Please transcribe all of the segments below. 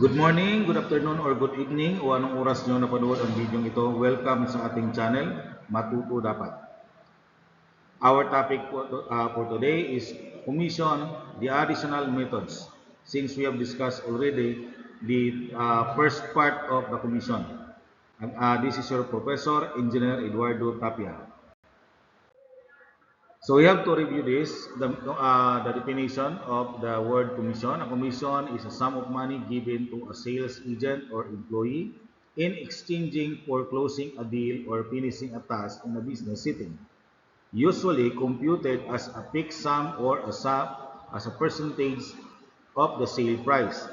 Good morning, good afternoon, or good evening o anong oras nyo napanood ang video ito. Welcome sa ating channel, Matuto Dapat. Our topic for today is commission, the additional methods. Since we have discussed already the first part of the commission. This is your Professor, Engineer Eduardo Tapia. So we have to review this, the definition of the word commission. A commission is a sum of money given to a sales agent or employee in exchanging for closing a deal or finishing a task in a business setting. Usually computed as a fixed sum or as a percentage of the sale price.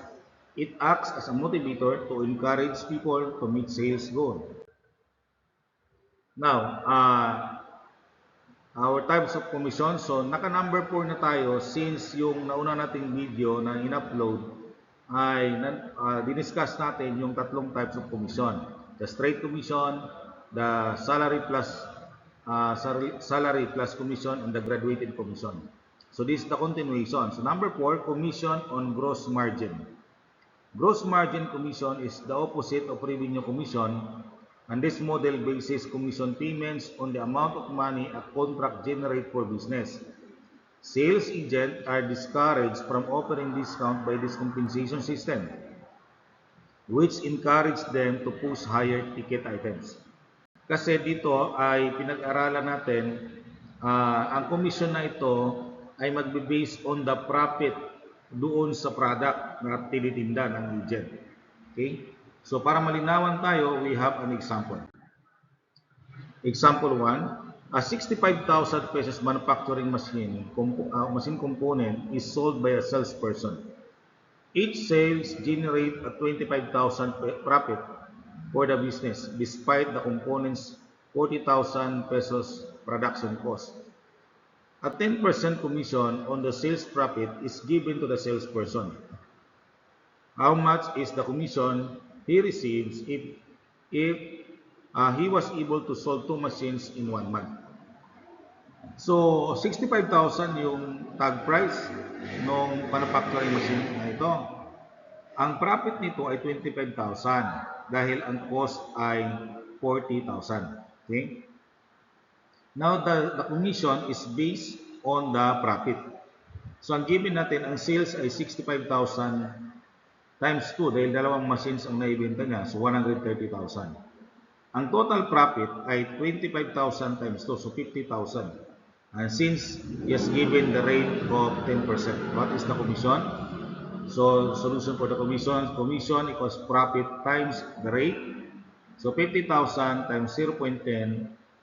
It acts as a motivator to encourage people to meet sales goal. Now, our types of commission. So, naka-number 4 na tayo since yung nauna nating video na in-upload ay diniscuss natin yung tatlong types of commission. The straight commission, the salary plus commission, and the graduated commission. So, this is the continuation. So, number 4, commission on gross margin. Gross margin commission is the opposite of revenue commission. And this model bases commission payments on the amount of money a contract generates for business. Sales agents are discouraged from offering discount by this compensation system, which encourages them to push higher ticket items. Kasi dito ay pinag-aralan natin, ang commission na ito ay magbe-base on the profit doon sa product na tinitinda ng agent. Okay? So, para malinawan tayo, we have an example. Example 1, a 65,000 pesos manufacturing machine component is sold by a salesperson. Each sales generate a 25,000 profit for the business despite the component's 40,000 pesos production cost. A 10% commission on the sales profit is given to the salesperson. How much is the commission he receives if he was able to sell 2 machines in 1 month? So, 65,000 yung tag price ng manufacturing machine na ito. Ang profit nito ay 25,000 dahil ang cost ay 40,000. Okay? Now, the commission is based on the profit. So, ang given natin, ang sales ay 65,000 times 2 dahil dalawang machines ang naibenta niya, so 130,000. Ang total profit ay 25,000 times 2, so 50,000. And since he has given the rate of 10%, what is the commission? So, solution for the commission equals profit times the rate. So, 50,000 times 0.10,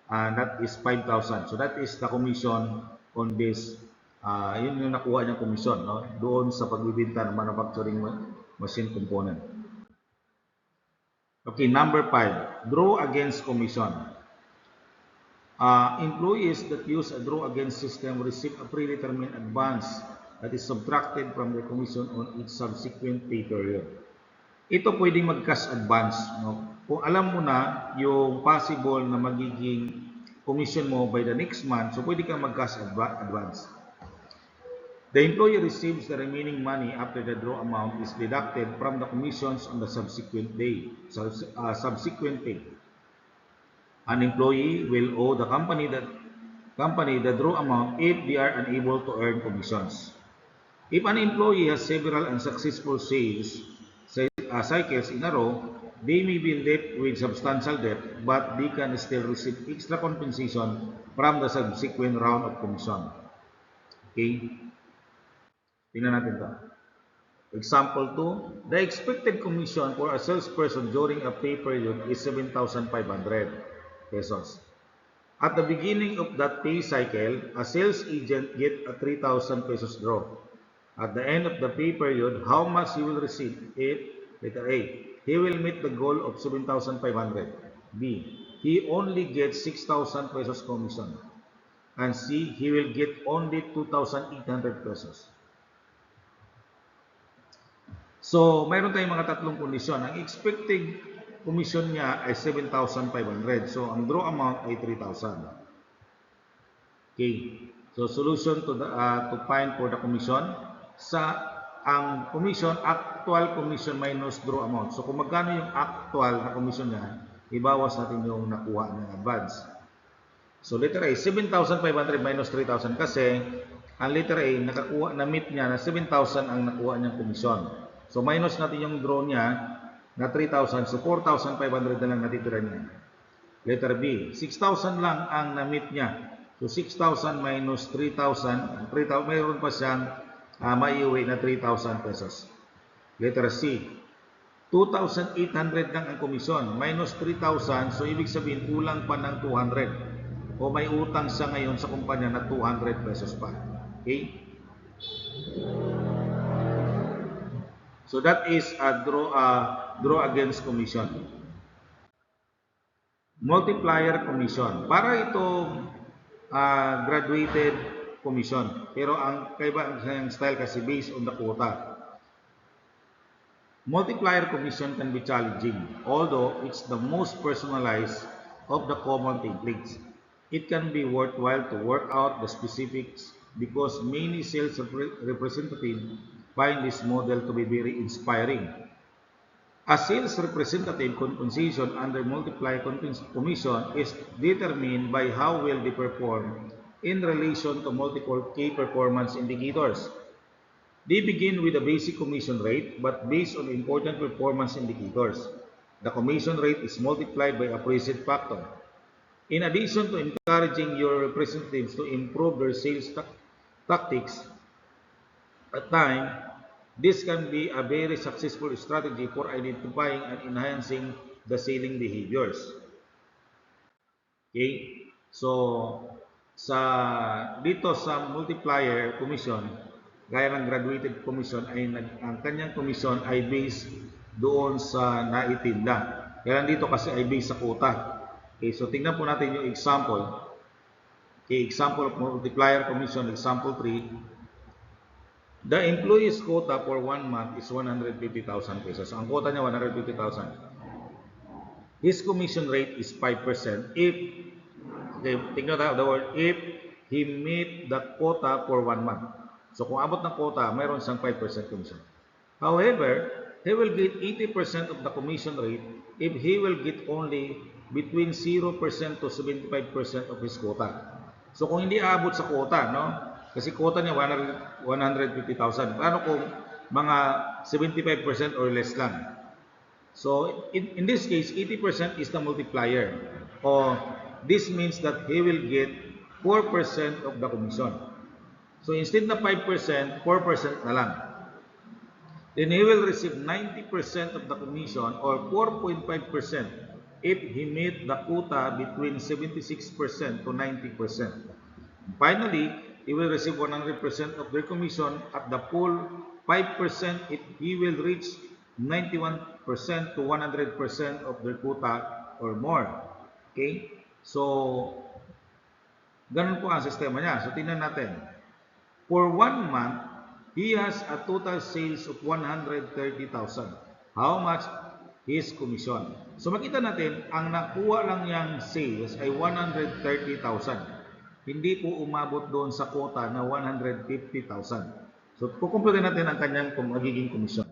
and that is 5,000. So, that is the commission on this. Yun yung nakuha niyang commission, no? Doon sa pagbibenta ng manufacturing machine component. Okay, number 5, draw against commission. Employees that use a draw against system receive a predetermined advance that is subtracted from their commission on each subsequent pay period. Ito pwedeng mag-cash advance, no? Kung alam mo na yung possible na magiging commission mo by the next month, so pwede kang mag-cash advance. The employee receives the remaining money after the draw amount is deducted from the commissions on the subsequent day, subsequent pay. An employee will owe the company the draw amount if they are unable to earn commissions. If an employee has several unsuccessful sales cycles in a row, they may be left with substantial debt, but they can still receive extra compensation from the subsequent round of commission. Okay? Tingnan natin ito. Example 2, the expected commission for a salesperson during a pay period is 7,500 pesos. At the beginning of that pay cycle, a sales agent gets a 3,000 pesos draw. At the end of the pay period, how much he will receive? Letter A, he will meet the goal of 7,500. B, he only gets 6,000 pesos commission. And C, he will get only 2,800 pesos. So, mayroon tayong mga tatlong kondisyon. Ang expected commission niya ay 7,500. So, ang draw amount ay 3,000. Okay. So, solution to find for the commission. ang commission, actual commission minus draw amount. So kung magkano yung actual na commission niya, ibawas natin yung nakuha ng advance. So letter A, 7,500 minus 3,000 kasi ang letter A, na-meet niya na 7,000 ang nakuha niyang commission. So minus natin yung draw niya na 3,000, so 4,500 na lang natitira niya. Letter B, 6,000 lang ang na-meet niya. So 6,000 minus 3,000, mayroon pa siyang maiuwi na 3,000 pesos. Letter C, 2,800 lang ang komisyon, minus 3,000, so ibig sabihin kulang pa ng 200. O may utang siya ngayon sa kumpanya na 200 pesos pa. Okay? So that is a draw against commission. Multiplier commission. Para itong graduated commission. Pero ang kaiba ang style kasi based on the quota. Multiplier commission can be challenging, although it's the most personalized of the common templates. It can be worthwhile to work out the specifics because many sales representatives find this model to be very inspiring. A sales representative compensation under multiplier commission is determined by how well they perform in relation to multiple key performance indicators. They begin with a basic commission rate but based on important performance indicators. The commission rate is multiplied by a preset factor. In addition to encouraging your representatives to improve their sales tactics, at times, this can be a very successful strategy for identifying and enhancing the selling behaviors. Okay? So, dito sa multiplier commission, gaya ng graduated commission, ang kanyang commission ay based doon sa naitinda. Kaya dito kasi ay based sa quota. Okay, so tingnan po natin yung example. Okay, example of multiplier commission, example 3. The employee's quota for 1 month is 150,000 pesos. Ang quota niya 150,000. His commission rate is 5% if, okay, tingnan tayo the word, if he meet the quota for 1 month. So kung abot ng quota, mayroon siyang 5% commission. However, he will get 80% of the commission rate if he will get only between 0% to 75% of his quota. So kung hindi aabot sa quota, no? Kasi quota niya 150,000. Paano kung mga 75% or less lang? So in this case, 80% is the multiplier. O this means that he will get 4% of the commission. So instead na 5%, 4% na lang. Then he will receive 90% of the commission or 4.5% if he meet the quota between 76% to 90%. Finally, he will receive 100% of their commission at the full 5% if he will reach 91% to 100% of their quota or more. Okay? So, ganun po ang sistema niya. So, tingnan natin. For 1 month, he has a total sales of 130,000. How much? His commission. So makita natin, ang nakuha lang niyang sales ay 130,000. Hindi po umabot doon sa quota na 150,000. So kukumpute natin ang kanyang magiging commission.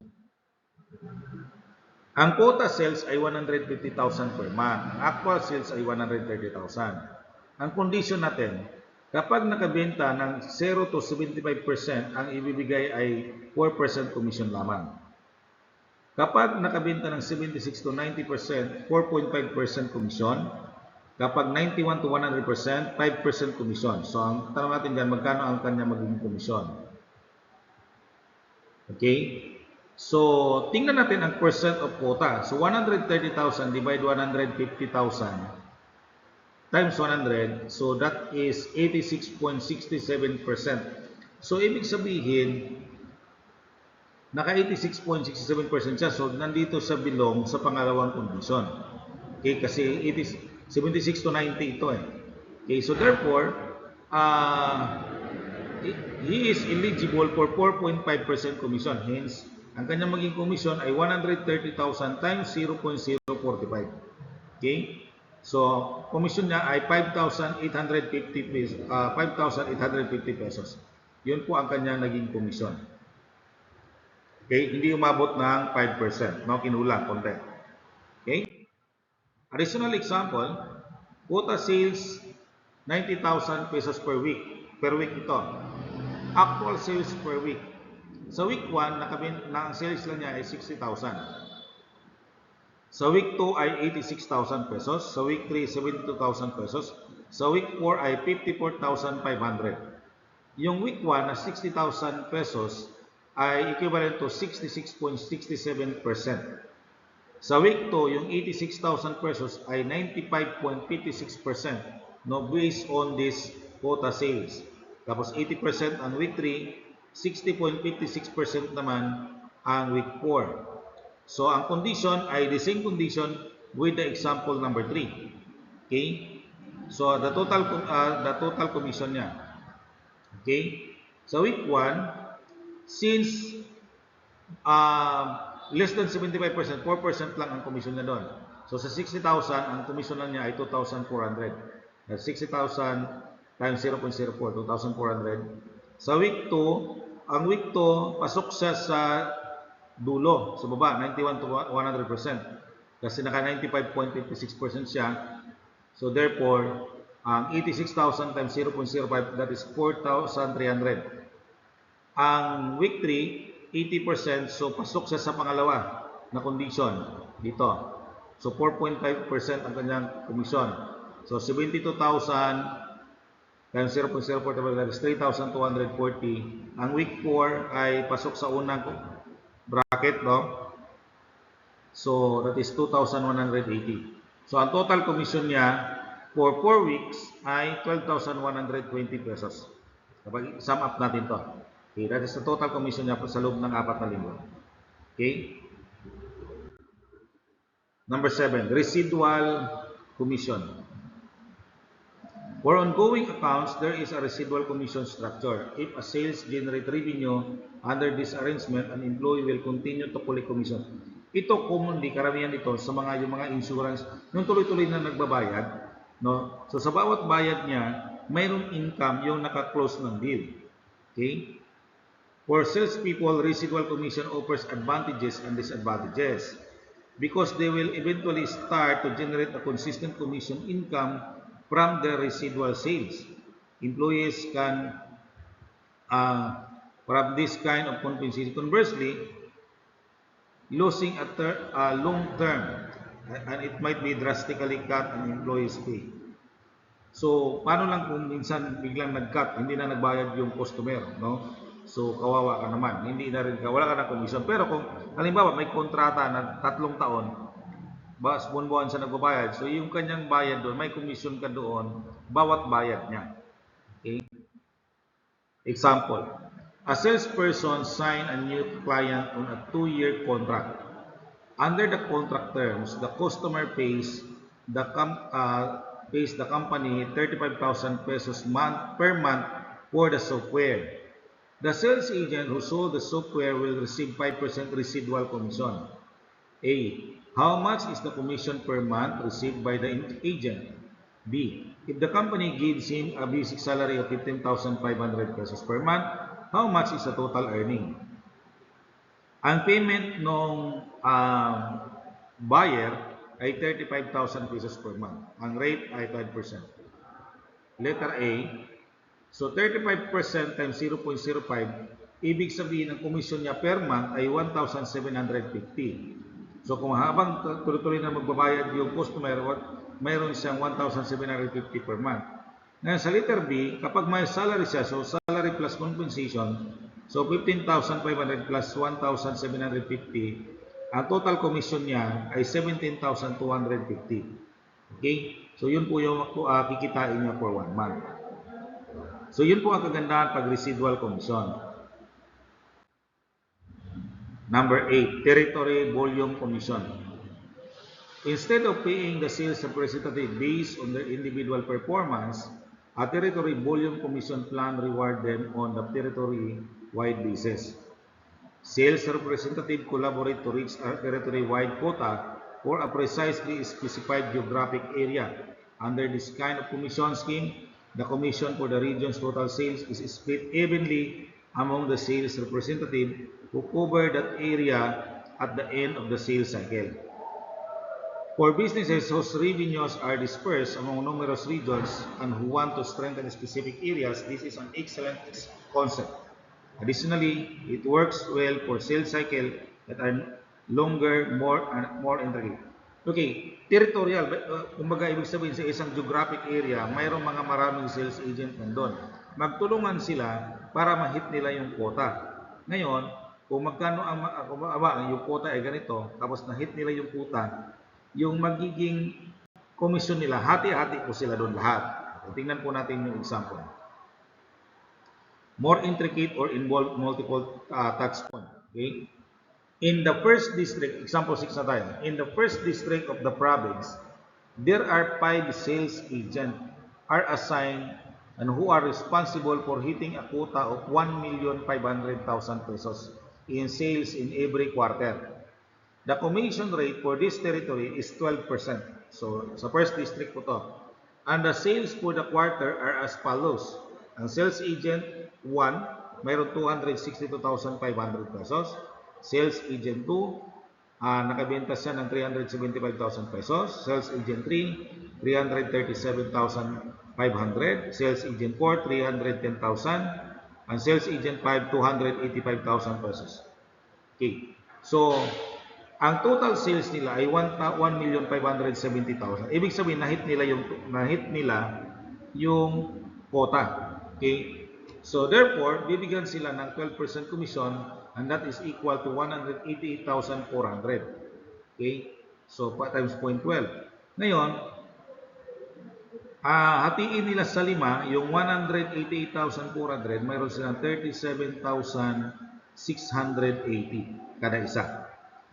Ang quota sales ay 150,000 per month. Ang actual sales ay 130,000. Ang condition natin, kapag nakabenta ng 0 to 75%, ang ibibigay ay 4% commission lamang. Kapag nakabenta ng 76 to 90%, 4.5% commission. Kapag 91 to 100%, 5% commission. So, ang tanong natin dyan, magkano ang kanya magiging commission? Okay? So, tingnan natin ang percent of quota. So, 130,000 divide 150,000 times 100. So, that is 86.67%. So, ibig sabihin, naka 86.67% siya. So, nandito sa belong sa pangalawang condition. Okay, kasi 76 to 90 ito eh. Okay, so therefore, he is eligible for 4.5% commission. Hence, ang kanyang maging commission ay 130,000 times 0.045. Okay? So, commission niya ay 5,850 pesos. 5,850 pesos. Yun po ang kanyang naging commission. Okay, hindi umabot ng 5%, no? Kinulang konti. Okay? Additional example, quota sales 90,000 pesos per week. Per week ito. Actual sales per week. Sa week 1, ang sales lang niya ay 60,000. Sa week 2 ay 86,000 pesos. Sa week 3, 72,000 pesos. Sa week 4 ay 54,500. Yung week 1 na 60,000 pesos ay equivalent to 66.67%. Sa week 2, yung 86,000 pesos ay 95.56%, no, based on this quota sales. Tapos 80% ang week 3, 60.56% naman ang week 4. So ang condition ay the same condition with the example number 3. Okay? So the total commission niya. Okay? So week 1, since less than 75%, 4% lang ang commission niya doon. So sa 60,000, ang commission lang niya ay 2,400. 60,000 times 0.04, 2,400. Sa week 2, ang week 2, pasok siya sa dulo, sa baba, 91 to 100%. Kasi naka 95.56% siya. So therefore, ang 86,000 times 0.05, that is 4,300. Ang week 3, 80%, so pasok siya sa pangalawa na condition dito. So 4.5% ang kanyang commission. So 72,000 times 0.04, that is 3,240. Ang week 4 ay pasok sa unang bracket, no? So that is 2,180. So ang total commission niya for 4 weeks ay 12,120 pesos. Kapag sum up natin to. Okay, that is the total commission niya sa loob ng 4 na linggo. Okay? Number 7, residual commission. For ongoing accounts, there is a residual commission structure. If a sales generate revenue under this arrangement, an employee will continue to collect commission. Ito commonly, karamihan ito sa yung mga insurance, yung tuloy-tuloy na nagbabayad, no? So sa bawat bayad niya, mayroong income yung naka-close ng deal. Okay? For salespeople, residual commission offers advantages and disadvantages because they will eventually start to generate a consistent commission income from their residual sales. Employees can from this kind of compensation. Conversely, losing a long term and it might be drastically cut an employee's pay. So, paano lang kung minsan biglang nag-cut, hindi na nagbayad yung customer, no? So, kawawa ka naman. Hindi na rin wala ka ng commission. Pero kung halimbawa may kontrata na 3 taon, buwan-buwan siya nagbabayad. So, yung kanyang bayad doon, may commission ka doon, bawat bayad niya. Okay? Example, a salesperson sign a new client on a 2-year contract. Under the contract terms, the customer pays the company 35,000 pesos per month for the software. The sales agent who sold the software will receive 5% residual commission. A. How much is the commission per month received by the agent? B. If the company gives him a basic salary of 15,500 pesos per month, how much is the total earning? Ang payment ng buyer ay 35,000 pesos per month. Ang rate ay 5%. Letter A. So 35% times 0.05, ibig sabihin ang commission niya per month ay 1,750. So kung habang tuloy-tuloy na magbabayad yung customer, mayroon siyang 1,750 per month. Ngayon sa letter B, kapag may salary siya, so salary plus compensation, so 15,500 plus 1,750, ang total commission niya ay 17,250. Okay? So yun po yung kikitain niya for 1 month. So yun po ang kagandahan pag residual commission. Number 8, territory volume commission. Instead of paying the sales representative based on their individual performance, a territory volume commission plan reward them on the territory-wide basis. Sales representative collaborate to reach a territory-wide quota for a precisely specified geographic area. Under this kind of commission scheme, the commission for the region's total sales is split evenly among the sales representative who cover that area at the end of the sales cycle. For businesses whose revenues are dispersed among numerous regions and who want to strengthen specific areas, this is an excellent concept. Additionally, it works well for sales cycle that are longer, more intricate. Okay, territorial, kumbaga ibig sabihin sa isang geographic area, mayroong mga maraming sales agent nandun. Magtulungan sila para ma-hit nila yung quota. Ngayon, kung magkano yung quota ay ganito, tapos na-hit nila yung quota, yung magiging commission nila, hati-hati po sila doon lahat. Tingnan po natin yung example. More intricate or involve multiple touch point. Okay? In the first district, example 6 na tayo. In the first district of the province, there are 5 sales agents are assigned and who are responsible for hitting a quota of 1,500,000 pesos in sales in every quarter. The commission rate for this territory is 12%. So, sa first district po to. And the sales for the quarter are as follows. Ang sales agent 1, mayroon 262,500 pesos. Sales agent 2, nakabenta siya ng 375,000 pesos. Sales agent 3, 337,500. Sales agent 4, 310,000. And sales agent 5, 285,000 pesos. Okay. So, ang total sales nila ay 1,570,000. Ibig sabihin, nahit nila yung quota. Okay? So, therefore, bibigyan sila ng 12% commission and that is equal to 188,400. Okay? So, times 0.12. Ngayon, hatiin nila sa 5, yung 188,400, mayroon silang 37,680 kada isa.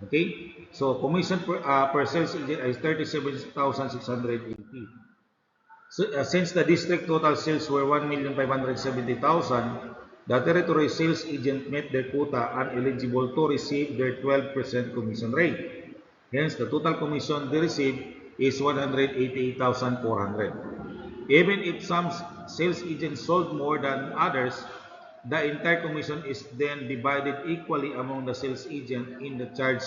Okay? So, commission per sales agent is 37,680. So, since the district total sales were 1,570,000, the territory sales agent met their quota and eligible to receive their 12% commission rate. Hence, the total commission they receive is 188,400. Even if some sales agents sold more than others, the entire commission is then divided equally among the sales agent in charge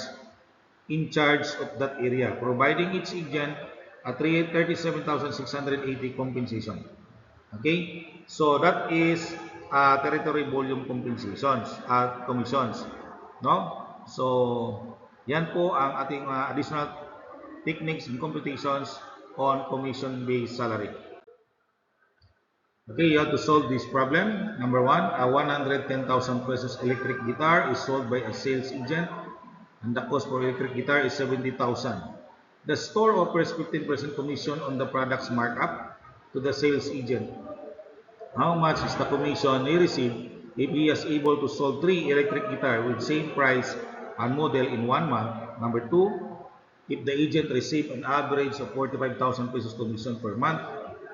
of that area, providing each agent a 37,680 compensation. Okay? So that is territory volume compensations, commissions. No? So, yan po ang ating additional techniques and computations on commission-based salary. Okay, you have to solve this problem. Number 1, a 110,000 pesos electric guitar is sold by a sales agent and the cost for electric guitar is 70,000. The store offers 15% commission on the product's markup to the sales agent. How much is the commission he received if he is able to sell 3 electric guitar with same price and model in 1 month? Number 2, if the agent received an average of 45,000 pesos commission per month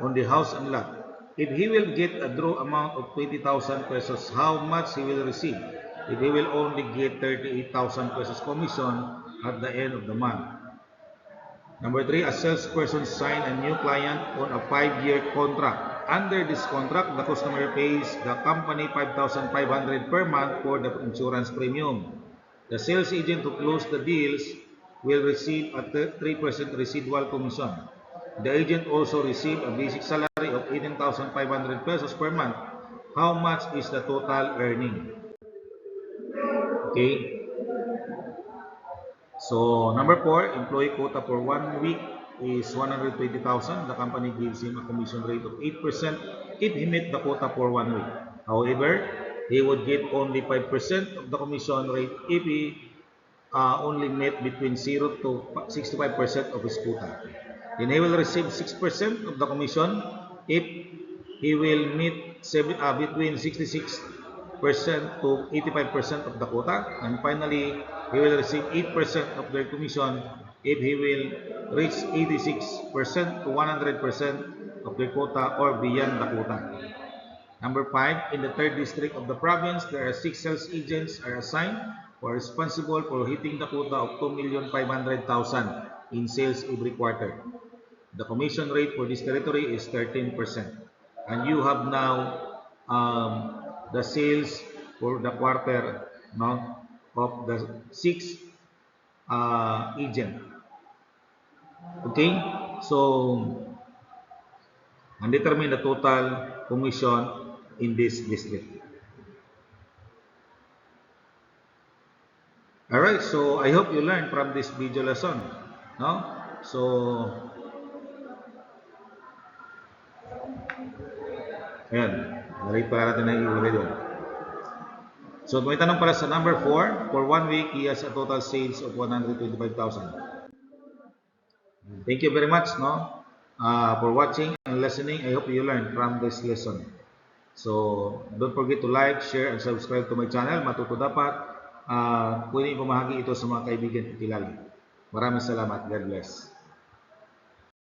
on the house and lot, if he will get a draw amount of 20,000 pesos, how much he will receive if he will only get 38,000 pesos commission at the end of the month? Number 3, a salesperson signed a new client on a 5-year contract. Under this contract, the customer pays the company 5,500 per month for the insurance premium. The sales agent who closed the deals will receive a 3% residual commission. The agent also received a basic salary of 18,500 pesos per month. How much is the total earning? Okay. So, number 4, employee quota for 1 week is 120,000. The company gives him a commission rate of 8% if he met the quota for 1 week. However, he would get only 5% of the commission rate if he only met between 0 to 65% of his quota. Then he will receive 6% of the commission if he will meet between 66% to 85% of the quota. And finally, he will receive 8% of their commission if he will reach 86% to 100% of the quota or beyond the quota. Number 5, in the 3rd district of the province, there are 6 sales agents are assigned who are responsible for hitting the quota of 2,500,000 in sales every quarter. The commission rate for this territory is 13%. And you have now the sales for the quarter, no? of the 6 agent. Okay, so and determine the total commission in this district. Alright, so I hope you learned from this video lesson. No? So, ayan. Narate pala natin na i-ulit yun. So, may tanong pala sa number 4. For 1 week, he has a total sales of 125,000. Thank you very much, no? For watching and listening. I hope you learned from this lesson. So, don't forget to like, share, and subscribe to my channel. Matuto dapat. Pwede pamahagi ito sa mga kaibigan at kilala. Maraming salamat. God bless.